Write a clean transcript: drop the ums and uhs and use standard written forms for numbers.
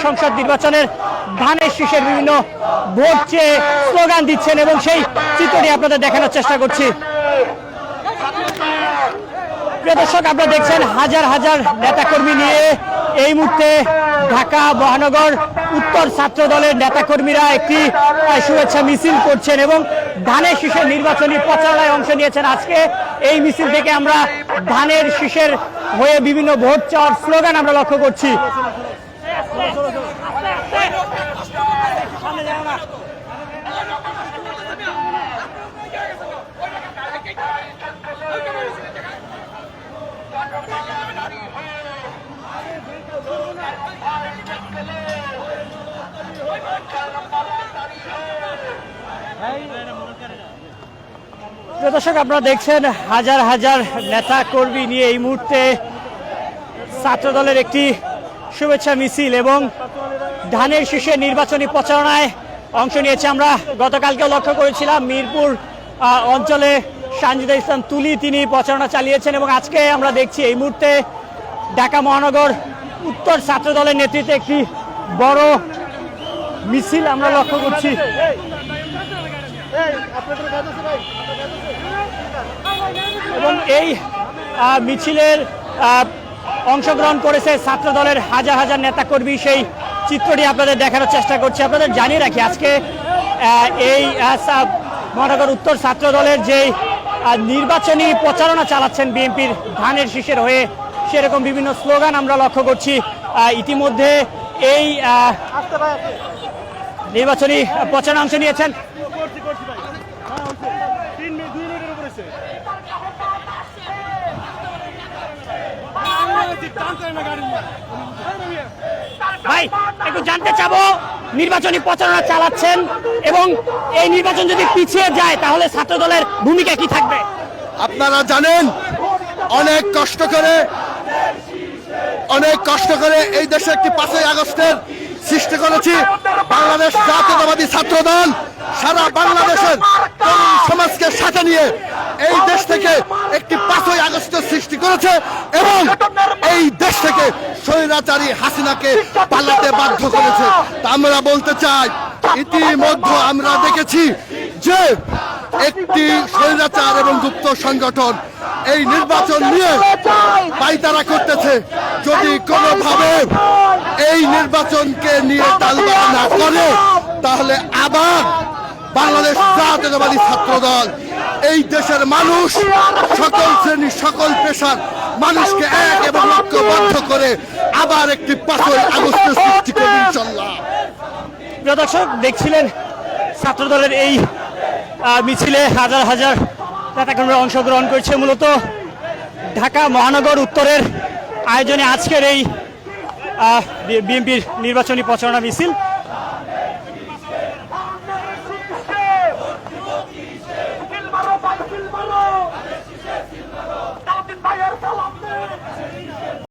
সংসদ নির্বাচনের ধানের শীষের বিভিন্ন ভোট চেয়ে স্লোগান দিচ্ছেন এবং সেই চিত্রটি আপনাদের দেখানোর চেষ্টা করছি। প্রিয় দর্শক, আপনারা দেখছেন হাজার হাজার নেতাকর্মী নিয়ে এই মুহূর্তে ঢাকা মহানগর উত্তর ছাত্র দলের নেতাকর্মীরা একটি শুভেচ্ছা মিছিল করছেন এবং ধানের শীষের নির্বাচনী প্রচারণায় অংশ নিয়েছেন। আজকে এই মিছিল থেকে আমরা ধানের শীষের হয়ে বিভিন্ন ভোট চাওয়ার স্লোগান আমরা লক্ষ্য করছি। দর্শক, আপনারা দেখছেন হাজার হাজার নেতা কর্মী নিয়ে এই মুহূর্তে ছাত্র দলের একটি শুভেচ্ছা মিছিল এবং ধানের শীষে নির্বাচনী প্রচারণায় অংশ নিয়েছে। আমরা গতকালকে লক্ষ্য করেছিলাম মিরপুর অঞ্চলে সানজিদা ইসলাম তুলি তিনি প্রচারণা চালিয়েছেন এবং আজকে আমরা দেখছি এই মুহূর্তে ঢাকা মহানগর উত্তর ছাত্র দলের নেতৃত্বে একটি বড় মিছিল আমরা লক্ষ্য করছি। এবং এই মিছিলের অংশগ্রহণ করেছে ছাত্র দলের হাজার হাজার নেতাকর্মী, সেই চিত্রটি আপনাদের দেখানোর চেষ্টা করছি। আপনাদের জানিয়ে রাখি আজকে এই মহানগর উত্তর ছাত্র দলের যেই নির্বাচনী প্রচারণা চালাচ্ছেন বিএনপির ধানের শীষের হয়ে, সেরকম বিভিন্ন স্লোগান আমরা লক্ষ্য করছি। ইতিমধ্যে এই নির্বাচনী প্রচারণা অংশ নিয়েছেন ভাই, একটু জানতে চাবো, নির্বাচনী প্রচারণা চালাচ্ছেন এবং এই নির্বাচন যদি পিছিয়ে যায় তাহলে ছাত্র দলের ভূমিকা কি থাকবে? আপনারা জানেন অনেক কষ্ট করে এই দেশে একটি 5ই আগস্টের সৃষ্টি করেছি। বাংলাদেশ জাতীয়তাবাদী ছাত্র দল সারা বাংলাদেশের তরুণ সমাজকে সাথে নিয়ে এই দেশ থেকে একটি 5ই আগস্টের সৃষ্টি করেছে এবং এই দেশ থেকে স্বৈরাচারী হাসিনাকে পালাতে বাধ্য করেছে। তা আমরা বলতে চাই, ইতিমধ্যে আমরা দেখেছি যে একটি স্বৈরাচার এবং গুপ্ত সংগঠন এই নির্বাচন নিয়ে পায়তারা করতেছে। যদি কোনোভাবে এই নির্বাচনকে নিয়ে টালবাড়া না করে তাহলে আবার বাংলাদেশ জাতীয়তাবাদী ছাত্র দল এই দেশের মানুষ, সকল শ্রেণী সকল পেশার মানুষকে এক এবং ঐক্যবদ্ধ করে আবার একটি 5ই আগস্টের সৃষ্টি করবে ইনশাআল্লাহ। প্রিয় দর্শক, দেখছিলেন ছাত্র দলের এই মিছিলে হাজার হাজার নেতাকর্মীরা অংশগ্রহণ করছে। মূলত ঢাকা মহানগর উত্তরের আয়োজনে আজকের এই বিএনপির নির্বাচনী প্রচারণা মিছিল।